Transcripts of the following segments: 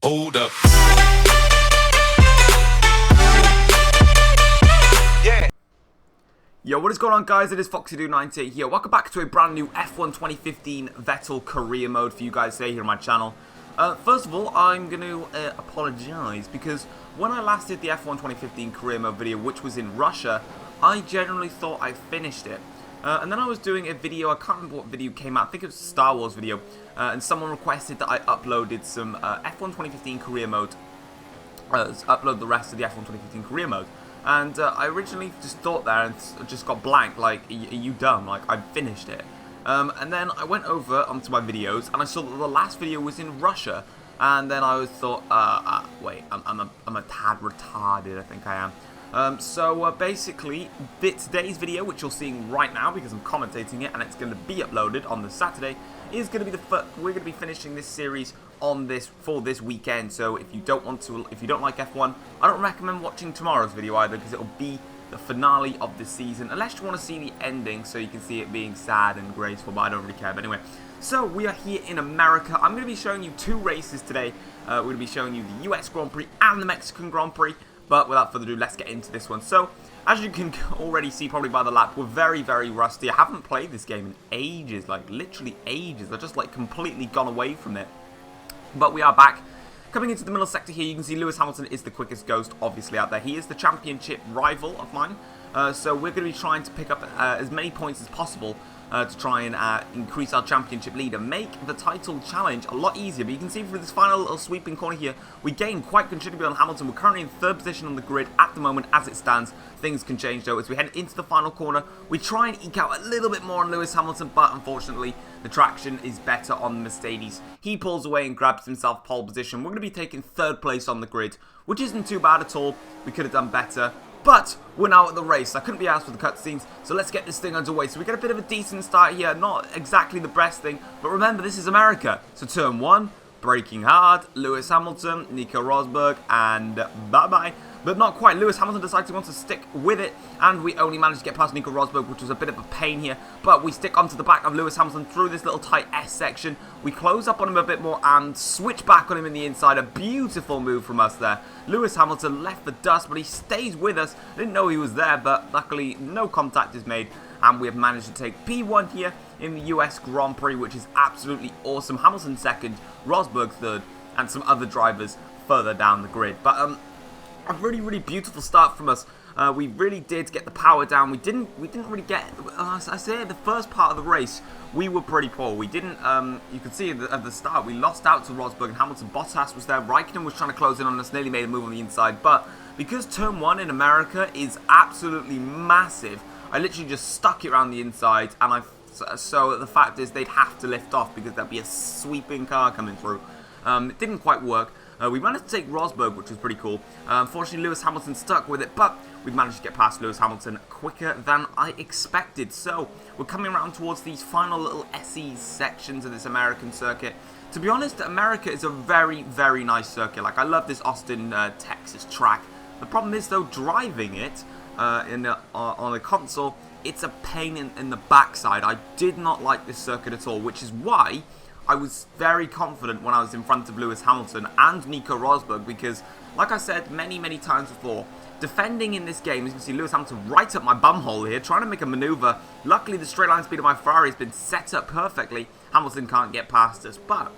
Hold up. Yo, what is going on, guys? It is FoxyDude98 here. Welcome back to a brand new F1 2015 Vettel career mode for you guys today here on my channel. First of all, I'm going to apologise because when I last did the F1 2015 career mode video, which was in Russia, I generally thought I finished it. And then I was doing a video, I can't remember what video came out, I think it was a Star Wars video, and someone requested that I uploaded some F1 2015 career mode, upload the rest of the F1 2015 career mode. And I originally just thought there and just got blank, like, are you dumb? Like, I finished it. And then I went over onto my videos and I saw that the last video was in Russia. And then I thought, wait, I'm a tad retarded, I think I am. So basically, today's video, which you're seeing right now because I'm commentating it and it's going to be uploaded on the Saturday, is going to be we're going to be finishing this series on for this weekend. So if you don't like F1, I don't recommend watching tomorrow's video either because it'll be the finale of the season, unless you want to see the ending so you can see it being sad and graceful, but I don't really care. But anyway, so we are here in America. I'm going to be showing you two races today. We're going to be showing you the US Grand Prix and the Mexican Grand Prix. But without further ado, let's get into this one. So, as you can already see probably by the lap, we're very, very rusty. I haven't played this game in ages, like literally ages. I've just like completely gone away from it. But we are back. Coming into the middle sector here, you can see Lewis Hamilton is the quickest ghost, obviously, out there. He is the championship rival of mine. So we're going to be trying to pick up as many points as possible to try and increase our championship lead and make the title challenge a lot easier. But you can see through this final little sweeping corner here, we gain quite considerably on Hamilton. We're currently in third position on the grid at the moment as it stands. Things can change though as we head into the final corner. We try and eke out a little bit more on Lewis Hamilton, but unfortunately the traction is better on the Mercedes. He pulls away and grabs himself pole position. We're going to be taking third place on the grid, which isn't too bad at all. We could have done better. But we're now at the race. I couldn't be asked for the cutscenes, so let's get this thing underway. So we get a bit of a decent start here. Not exactly the best thing, but remember, this is America. So turn one, braking hard. Lewis Hamilton, Nico Rosberg, and bye-bye. But not quite. Lewis Hamilton decides he wants to stick with it, and we only managed to get past Nico Rosberg, which was a bit of a pain here. But we stick onto the back of Lewis Hamilton through this little tight S section. We close up on him a bit more and switch back on him in the inside. A beautiful move from us there. Lewis Hamilton left the dust, but he stays with us. Didn't know he was there, but luckily no contact is made. And we have managed to take P1 here in the US Grand Prix, which is absolutely awesome. Hamilton second, Rosberg third, and some other drivers further down the grid. But a really, really beautiful start from us. We really did get the power down. We didn't really get. I say the first part of the race we were pretty poor. We didn't. You could see at the start we lost out to Rosberg and Hamilton. Bottas was there. Raikkonen was trying to close in on us. Nearly made a move on the inside, but because turn one in America is absolutely massive, I literally just stuck it around the inside, and so the fact is they'd have to lift off because there'd be a sweeping car coming through. It didn't quite work. We managed to take Rosberg, which was pretty cool. Unfortunately, Lewis Hamilton stuck with it, but we managed to get past Lewis Hamilton quicker than I expected. So we're coming around towards these final little SE sections of this American circuit. To be honest, America is a very, very nice circuit. Like, I love this Austin, Texas track. The problem is, though, driving it on a console, it's a pain in the backside. I did not like this circuit at all, which is why I was very confident when I was in front of Lewis Hamilton and Nico Rosberg because, like I said many, many times before, defending in this game, as you can see Lewis Hamilton right up my bumhole here, trying to make a maneuver. Luckily, the straight line speed of my Ferrari has been set up perfectly. Hamilton can't get past us, but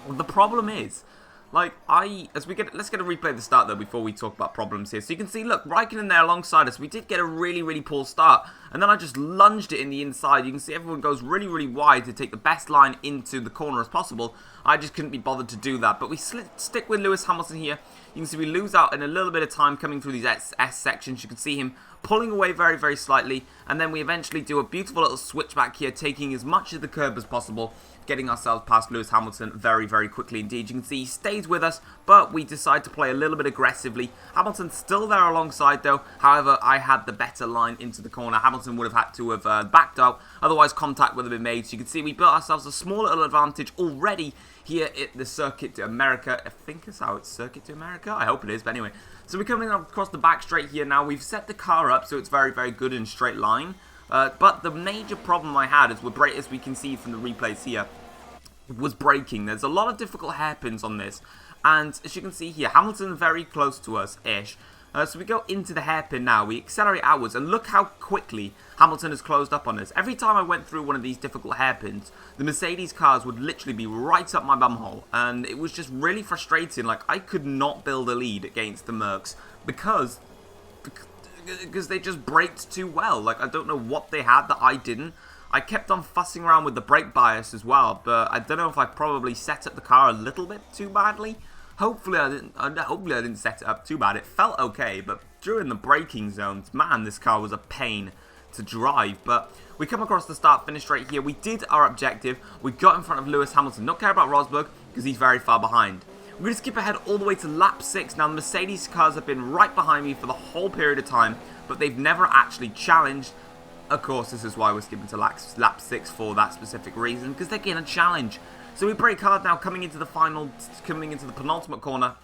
the problem is, like, let's get a replay of the start though before we talk about problems here. So you can see, look, Raikkonen there alongside us. We did get a really, really poor start, and then I just lunged it in the inside. You can see everyone goes really, really wide to take the best line into the corner as possible. I just couldn't be bothered to do that, but we stick with Lewis Hamilton here. You can see we lose out in a little bit of time coming through these S sections. You can see him pulling away very, very slightly, and then we eventually do a beautiful little switchback here, taking as much of the curb as possible, getting ourselves past Lewis Hamilton very, very quickly indeed. You can see he stays with us, but we decide to play a little bit aggressively. Hamilton's still there alongside though. However, I had the better line into the corner. Hamilton would have had to have backed out, otherwise contact would have been made. So you can see we built ourselves a small little advantage already here at the Circuit to America. I think that's how it's Circuit to America. I hope it is, but anyway. So we're coming across the back straight here now. We've set the car up so it's very, very good in straight line. But the major problem I had is, as we can see from the replays here, was braking. There's a lot of difficult hairpins on this, and as you can see here, Hamilton very close to us-ish. So we go into the hairpin now, we accelerate outwards, and look how quickly Hamilton has closed up on us. Every time I went through one of these difficult hairpins, the Mercedes cars would literally be right up my bumhole, and it was just really frustrating. Like, I could not build a lead against the Mercs because they just braked too well. Like, I don't know what they had that I didn't. I kept on fussing around with the brake bias as well, but I don't know if I probably set up the car a little bit too badly. Hopefully I didn't set it up too bad. It felt okay, but during the braking zones, man, this car was a pain to drive. But we come across the start-finish straight here. We did our objective. We got in front of Lewis Hamilton. Not care about Rosberg because he's very far behind. We're going to skip ahead all the way to lap 6. Now, the Mercedes cars have been right behind me for the whole period of time, but they've never actually challenged. Of course, this is why we're skipping to lap 6 for that specific reason, because they're getting a challenge. So we brake hard now, coming into the penultimate corner,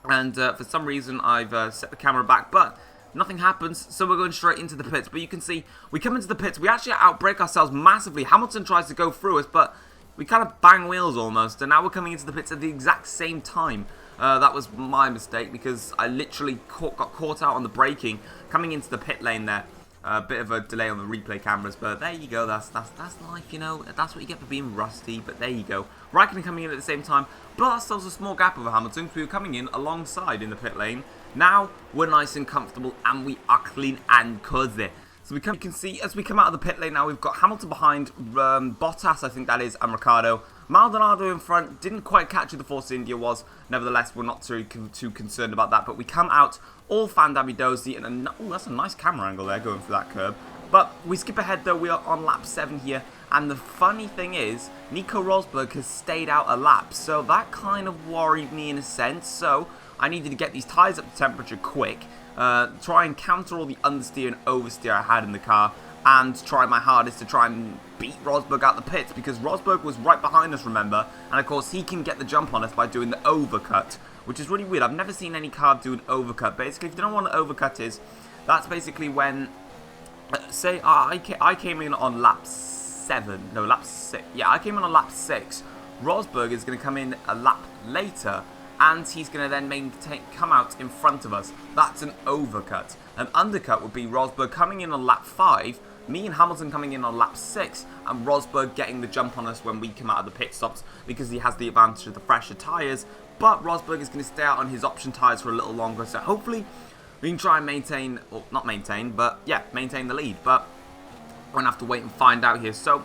and for some reason I've set the camera back, but nothing happens, so we're going straight into the pits. But you can see, we come into the pits, we actually outbrake ourselves massively. Hamilton tries to go through us, but we kind of bang wheels almost, and now we're coming into the pits at the exact same time. That was my mistake, because I literally got caught out on the braking, coming into the pit lane there. A bit of a delay on the replay cameras, but there you go. That's life, you know. That's what you get for being rusty. But there you go. Raikkonen coming in at the same time, but there was a small gap over Hamilton, because we were coming in alongside in the pit lane. Now we're nice and comfortable, and we are clean and cozy. So you can see as we come out of the pit lane now, we've got Hamilton behind, Bottas, I think that is, and Ricciardo. Maldonado in front, didn't quite catch who the Force India was. Nevertheless, we're not too concerned about that. But we come out all fan-dabby-dozy, and that's a nice camera angle there going for that curb. But we skip ahead though, we are on lap 7 here. And the funny thing is, Nico Rosberg has stayed out a lap. So that kind of worried me in a sense. So I needed to get these tyres up to temperature quick. Try and counter all the understeer and oversteer I had in the car, and try my hardest to try and beat Rosberg out the pits, because Rosberg was right behind us, remember, and of course he can get the jump on us by doing the overcut, which is really weird. I've never seen any car do an overcut. Basically, if you don't know what an overcut is, that's basically when, say I came in on lap 7, no, lap 6, yeah, I came in on lap 6, Rosberg is going to come in a lap later, and he's going to then come out in front of us. That's an overcut. An undercut would be Rosberg coming in on lap 5, me and Hamilton coming in on lap 6, and Rosberg getting the jump on us when we come out of the pit stops, because he has the advantage of the fresher tyres. But Rosberg is going to stay out on his option tyres for a little longer, so hopefully we can try and maintain, or not maintain, but yeah, maintain the lead. But we're going to have to wait and find out here. So,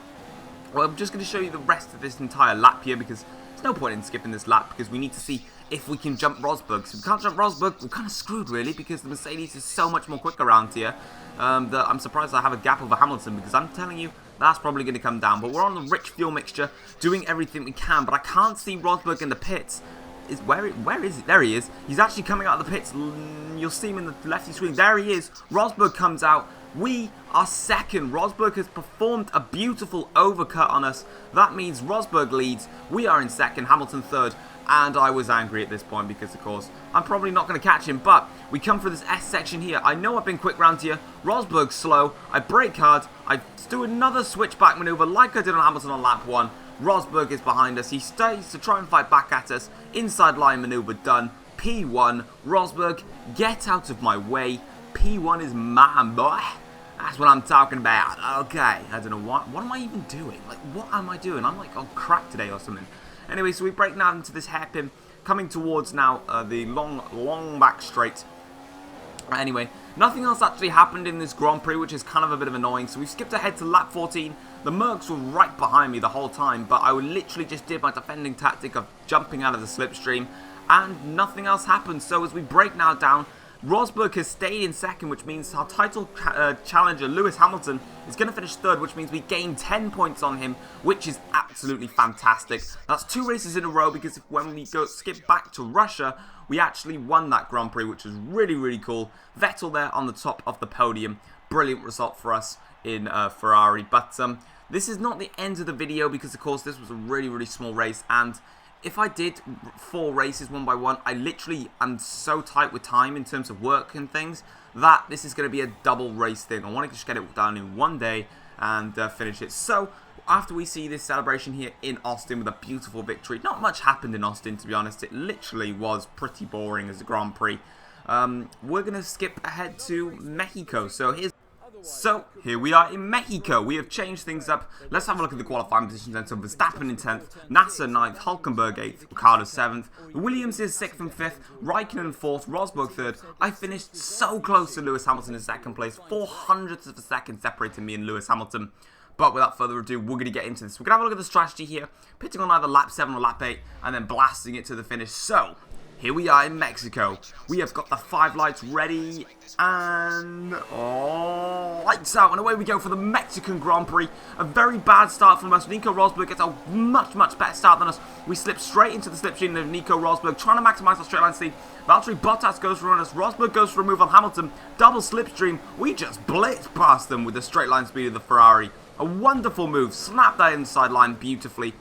well, I'm just going to show you the rest of this entire lap here, because there's no point in skipping this lap, because we need to see if we can jump Rosberg. So if we can't jump Rosberg, we're kind of screwed really, because the Mercedes is so much more quick around here that I'm surprised I have a gap over Hamilton, because I'm telling you, that's probably going to come down. But we're on the rich fuel mixture, doing everything we can, but I can't see Rosberg in the pits. Where is he? There he is. He's actually coming out of the pits. You'll see him in the lefty screen. There he is. Rosberg comes out. We are second. Rosberg has performed a beautiful overcut on us. That means Rosberg leads. We are in second. Hamilton third. And I was angry at this point because, of course, I'm probably not going to catch him. But we come through this S section here. I know I've been quick round here. Rosberg's slow. I brake hard. I do another switchback maneuver like I did on Hamilton on lap 1. Rosberg is behind us. He stays to try and fight back at us. Inside line maneuver done. P1. Rosberg, get out of my way. P1 is man, boy. That's what I'm talking about. Okay. I don't know what am I even doing? Like, what am I doing? I'm like on crack today or something. Anyway, so we break now into this hairpin, coming towards now the long back straight. Anyway, nothing else actually happened in this Grand Prix, which is kind of a bit of annoying. So we skipped ahead to lap 14. The Mercs were right behind me the whole time, but I literally just did my defending tactic of jumping out of the slipstream, and nothing else happened. So as we break now down, Rosberg has stayed in second, which means our title challenger, Lewis Hamilton, is going to finish third, which means we gain 10 points on him, which is absolutely fantastic. That's 2 races in a row, because when we skip back to Russia, we actually won that Grand Prix, which was really, really cool. Vettel there on the top of the podium. Brilliant result for us in Ferrari. But this is not the end of the video, because, of course, this was a really, really small race, and if I did 4 races one by one, I literally am so tight with time in terms of work and things that this is going to be a double race thing. I want to just get it done in one day and finish it. So after we see this celebration here in Austin with a beautiful victory, not much happened in Austin, to be honest. It literally was pretty boring as a Grand Prix. We're going to skip ahead to Mexico. So here we are in Mexico. We have changed things up. Let's have a look at the qualifying positions then. So Verstappen in 10th, Nasser 9th, Hülkenberg 8th, Ricciardo 7th, Williams is 6th and 5th, Raikkonen 4th, Rosberg 3rd. I finished so close to Lewis Hamilton in 2nd place, 400ths of a second separating me and Lewis Hamilton. But without further ado, we're going to get into this. We're going to have a look at the strategy here, pitting on either lap 7 or lap 8, and then blasting it to the finish. So here we are in Mexico. We have got the 5 lights ready, and lights out, and away we go for the Mexican Grand Prix. A very bad start from us. Nico Rosberg gets a much better start than us. We slip straight into the slipstream of Nico Rosberg, trying to maximise our straight line speed. Valtteri Bottas goes for on us. Rosberg goes for a move on Hamilton. Double slipstream. We just blitzed past them with the straight line speed of the Ferrari. A wonderful move. Snap that inside line beautifully.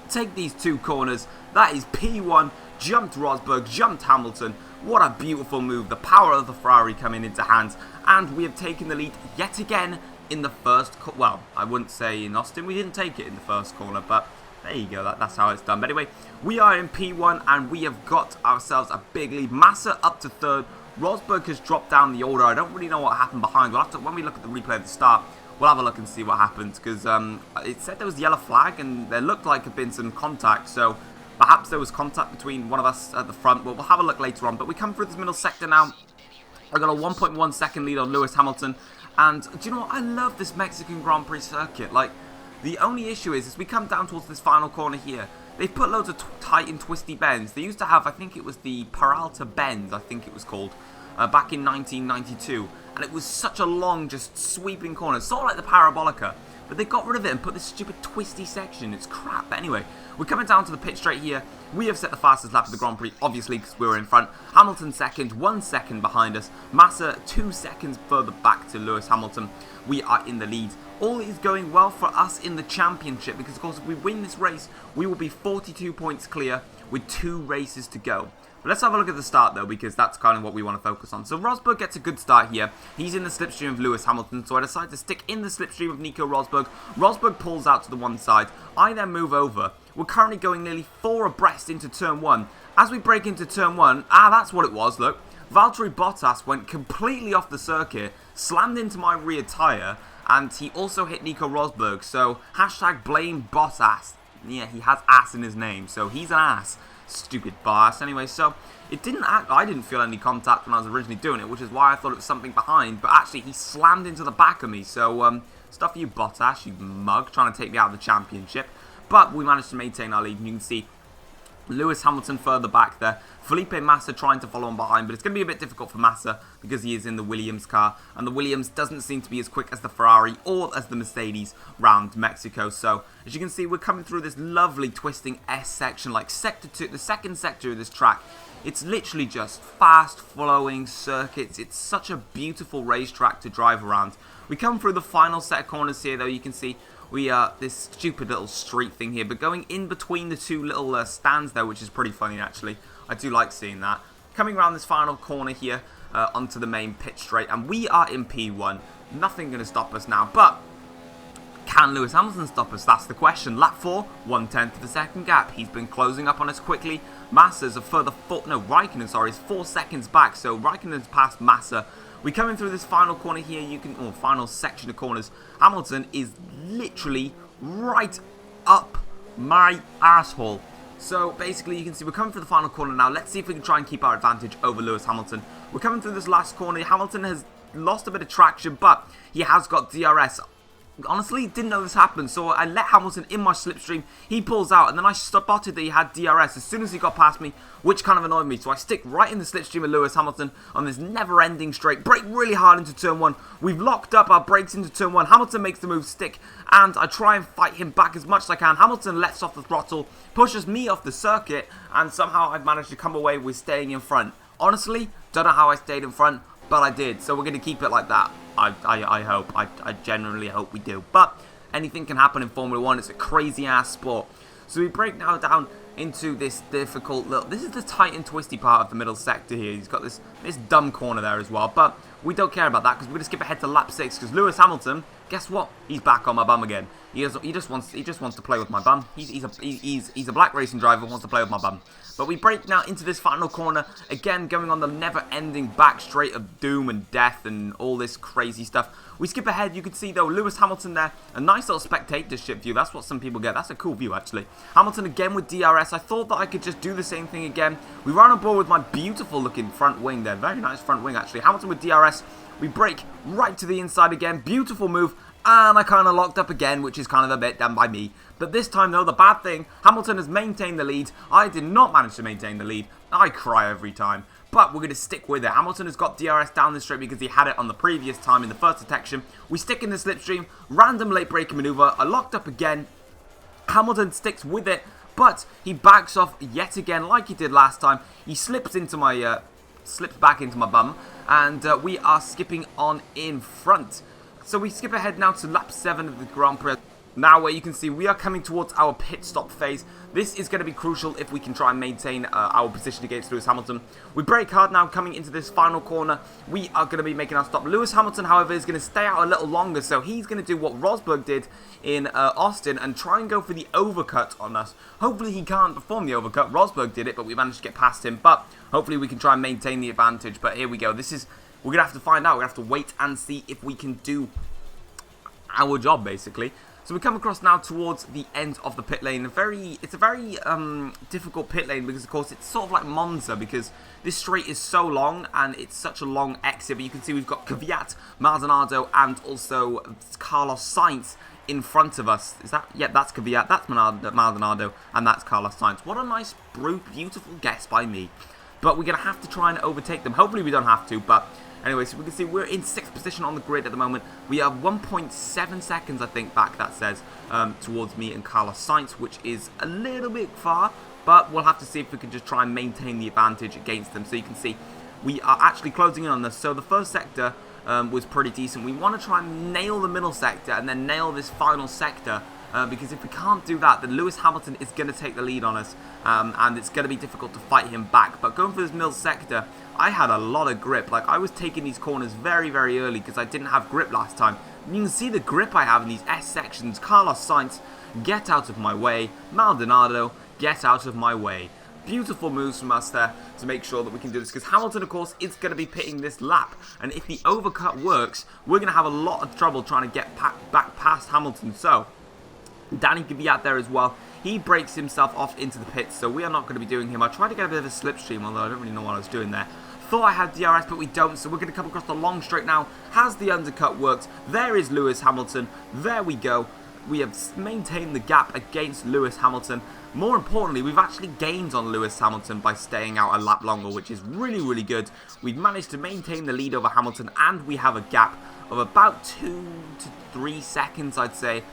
Take these 2 corners. That is P1. Jumped Rosberg, jumped Hamilton. What a beautiful move. The power of the Ferrari coming into hands. And we have taken the lead yet again in the first... Well, I wouldn't say in Austin. We didn't take it in the first corner, but there you go. That's how it's done. But anyway, we are in P1 and we have got ourselves a big lead. Massa up to 3rd. Rosberg has dropped down the order. I don't really know what happened behind. We'll have to, when we look at the replay at the start, we'll have a look and see what happens. Because it said there was a yellow flag and there looked like there had been some contact. So perhaps there was contact between one of us at the front. But we'll have a look later on. But we come through this middle sector now. I've got a 1.1 second lead on Lewis Hamilton. And do you know what? I love this Mexican Grand Prix circuit. Like, the only issue is we come down towards this final corner here. They've put loads of tight and twisty bends. They used to have, I think it was the Peralta bend, I think it was called, back in 1992. And it was such a long, just sweeping corner. Sort of like the Parabolica. But they got rid of it and put this stupid twisty section. It's crap. But anyway, we're coming down to the pit straight here. We have set the fastest lap of the Grand Prix, obviously, because we were in front. Hamilton second, 1 second behind us. Massa 2 seconds further back to Lewis Hamilton. We are in the lead. All is going well for us in the championship, because of course if we win this race, we will be 42 points clear with 2 races to go. But let's have a look at the start though, because that's kind of what we want to focus on. So Rosberg gets a good start here. He's in the slipstream of Lewis Hamilton, so I decide to stick in the slipstream of Nico Rosberg. Rosberg pulls out to the one side. I then move over. We're currently going nearly 4 abreast into turn 1. As we break into turn 1, that's what it was, look. Valtteri Bottas went completely off the circuit, slammed into my rear tyre, and he also hit Nico Rosberg. So, hashtag blame Bottas. Yeah, he has ass in his name, so he's an ass. Stupid boss. Anyway, so it didn't I didn't feel any contact when I was originally doing it, which is why I thought it was something behind, but actually he slammed into the back of me. So stuff you Bottas, you mug, trying to take me out of the championship. But we managed to maintain our lead, and you can see Lewis Hamilton further back there. Felipe Massa trying to follow on behind, but it's going to be a bit difficult for Massa because he is in the Williams car, and the Williams doesn't seem to be as quick as the Ferrari or as the Mercedes round Mexico. So, as you can see, we're coming through this lovely twisting S section, like sector 2, the second sector of this track. It's literally just fast-flowing circuits. It's such a beautiful racetrack to drive around. We come through the final set of corners here, though. You can see we are this stupid little street thing here, but going in between the 2 little stands there, which is pretty funny, actually. I do like seeing that. Coming around this final corner here onto the main pit straight, and we are in P1. Nothing going to stop us now, but can Lewis Hamilton stop us? That's the question. Lap 4, 1/10 of the second gap. He's been closing up on us quickly. Massa's a further Raikkonen, sorry, is 4 seconds back, so Raikkonen's passed Massa. We come in through this final corner here, final section of corners. Hamilton is literally right up my asshole. So basically you can see we're coming through the final corner now. Let's see if we can try and keep our advantage over Lewis Hamilton. We're coming through this last corner. Hamilton has lost a bit of traction, but he has got DRS. Honestly, didn't know this happened, so I let Hamilton in my slipstream. He pulls out, and then I spotted that he had DRS as soon as he got past me, which kind of annoyed me. So I stick right in the slipstream of Lewis Hamilton on this never-ending straight. Brake really hard into turn 1. We've locked up our brakes into turn 1. Hamilton makes the move stick, and I try and fight him back as much as I can. Hamilton lets off the throttle, pushes me off the circuit, and somehow I've managed to come away with staying in front. Honestly, don't know how I stayed in front, but I did, so we're going to keep it like that. I hope. I genuinely hope we do. But anything can happen in Formula 1. It's a crazy-ass sport. So we break now down into this difficult little... This is the tight and twisty part of the middle sector here. He's got this dumb corner there as well. But we don't care about that because we're going to skip ahead to lap 6 because Lewis Hamilton guess what? He's back on my bum again. He just wants to play with my bum. He's a black racing driver who wants to play with my bum. But we break now into this final corner, again going on the never-ending back straight of doom and death and all this crazy stuff. We skip ahead, you can see though Lewis Hamilton there, a nice little spectatorship view, that's what some people get, that's a cool view actually. Hamilton again with DRS, I thought that I could just do the same thing again. We ran on board with my beautiful looking front wing there, very nice front wing actually. Hamilton with DRS, we break right to the inside again, beautiful move. And I kind of locked up again, which is kind of a bit done by me. But this time, though, the bad thing, Hamilton has maintained the lead. I did not manage to maintain the lead. I cry every time. But we're going to stick with it. Hamilton has got DRS down the straight because he had it on the previous time in the first detection. We stick in the slipstream. Random late braking maneuver. I locked up again. Hamilton sticks with it. But he backs off yet again like he did last time. He slips into my... slips back into my bum. And we are skipping on in front. So we skip ahead now to lap 7 of the Grand Prix. Now where you can see we are coming towards our pit stop phase. This is going to be crucial if we can try and maintain our position against Lewis Hamilton. We brake hard now coming into this final corner. We are going to be making our stop. Lewis Hamilton, however, is going to stay out a little longer. So he's going to do what Rosberg did in Austin and try and go for the overcut on us. Hopefully he can't perform the overcut. Rosberg did it, but we managed to get past him. But hopefully we can try and maintain the advantage. But here we go. We're going to have to find out. We're going to have to wait and see if we can do our job, basically. So we come across now towards the end of the pit lane. It's a very difficult pit lane because, of course, it's sort of like Monza because this straight is so long and it's such a long exit. But you can see we've got Kvyat, Maldonado, and also Carlos Sainz in front of us. Is that? Yeah, that's Kvyat, that's Maldonado, and that's Carlos Sainz. What a nice, beautiful guess by me. But we're going to have to try and overtake them. Hopefully we don't have to, but... Anyway, so we can see we're in 6th position on the grid at the moment. We are 1.7 seconds, I think, back, that says, towards me and Carlos Sainz, which is a little bit far, but we'll have to see if we can just try and maintain the advantage against them. So you can see we are actually closing in on this. So the first sector was pretty decent. We want to try and nail the middle sector and then nail this final sector. Because if we can't do that, then Lewis Hamilton is going to take the lead on us, and it's going to be difficult to fight him back. But going for this middle sector, I had a lot of grip. Like, I was taking these corners very, very early because I didn't have grip last time. And you can see the grip I have in these S sections. Carlos Sainz, get out of my way. Maldonado, get out of my way. Beautiful moves from us there to make sure that we can do this, because Hamilton, of course, is going to be pitting this lap, and if the overcut works, we're going to have a lot of trouble trying to get back past Hamilton. So Danny could be out there as well. He breaks himself off into the pits, so we are not going to be doing him. I tried to get a bit of a slipstream, although I don't really know what I was doing there. Thought I had DRS, but we don't, so we're going to come across the long straight now. Has the undercut worked? There is Lewis Hamilton. There we go. We have maintained the gap against Lewis Hamilton. More importantly, we've actually gained on Lewis Hamilton by staying out a lap longer, which is really, really good. We've managed to maintain the lead over Hamilton, and we have a gap of about 2 to 3 seconds, I'd say.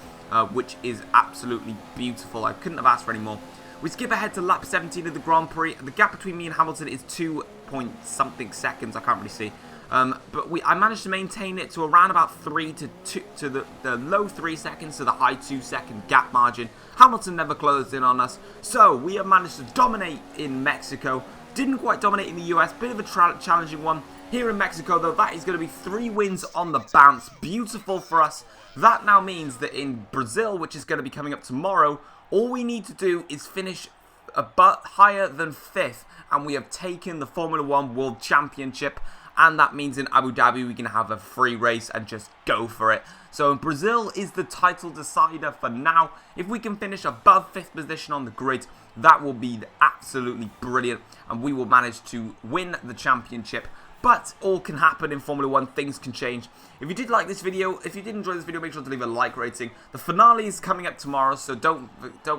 Which is absolutely beautiful. I couldn't have asked for any more. We skip ahead to lap 17 of the Grand Prix. The gap between me and Hamilton is 2 point something seconds. I can't really see. But I managed to maintain it to around about 3 to 2 to the low 3 seconds to the high 2 second gap margin. Hamilton never closed in on us. So we have managed to dominate in Mexico. Didn't quite dominate in the US. Bit of a challenging one. Here in Mexico, though, that is going to be 3 wins on the bounce. Beautiful for us. That now means that in Brazil, which is going to be coming up tomorrow, all we need to do is finish a butt higher than 5th, and we have taken the Formula 1 World Championship, and that means in Abu Dhabi we can have a free race and just go for it. So Brazil is the title decider for now. If we can finish above 5th position on the grid, that will be absolutely brilliant, and we will manage to win the championship. But all can happen in Formula 1, things can change. If you did like this video, if you did enjoy this video, make sure to leave a like rating. The finale is coming up tomorrow, so don't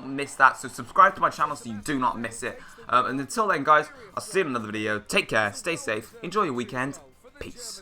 miss that. So subscribe to my channel so you do not miss it. And until then, guys, I'll see you in another video. Take care, stay safe, enjoy your weekend, peace.